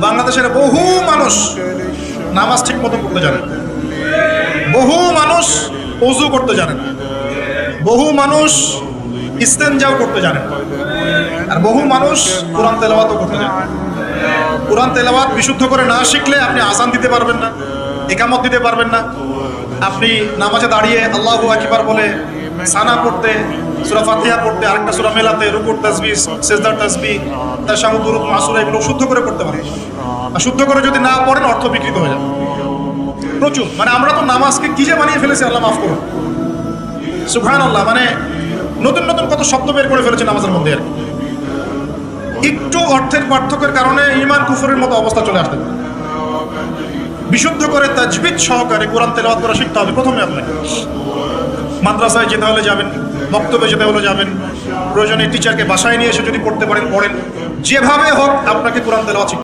বাংলাদেশের বহু মানুষ নামাজ ঠিক মতো পড়তে জানে, বহু মানুষ ওযু করতে জানে না, বহু মানুষ ইস্তেনজাও করতে জানে, আর বহু মানুষ কোরআন তেলাওয়াতও করতে জানে। কোরআন তেলাওয়াত বিশুদ্ধ করে না শিখলে আপনি আযান দিতে পারবেন না, ইকামত দিতে পারবেন না। আপনি নামাজে দাঁড়িয়ে আল্লাহু আকবার বলে সানা পড়তে, সূরা ফাতিহা পড়তে, আরেকটা সূরা মেলাতে, রুকুর তাসবিহ, সিজদার তাসবিহ, তাশাহুদ, দুরূদ, মাসুরা এগুলো শুদ্ধ করে পড়তে পারবেন। আর শুদ্ধ করে যদি না পড়েন অর্থ বিকৃত হয়ে যাবে প্রচুর। মানে আমরা তো নামাজকে কি যে বানিয়ে ফেলেছি, আল্লাহ মাফ করুন, সুবহানাল্লাহ। মানে নতুন নতুন কত শব্দ বের করে ফেলেছে নামাজের মধ্যে। আর একটু অর্থের পার্থক্যের কারণে ঈমান কুফরের মতো অবস্থা চলে আসতে পারে। বিশুদ্ধ করে তাজবিদ সহকারে কোরআন তেলাওয়াত করা শিখতে হবে প্রথমে। আপনাকে মাদ্রাসায় যেতে হলে যাবেন, বক্তব্যে যেতে হলে যাবেন, প্রয়োজনে টিচারকে বাসায় নিয়ে এসে যদি পড়তে পারেন পড়েন, যেভাবে হোক আপনাকে কোরআন তেলাওয়াত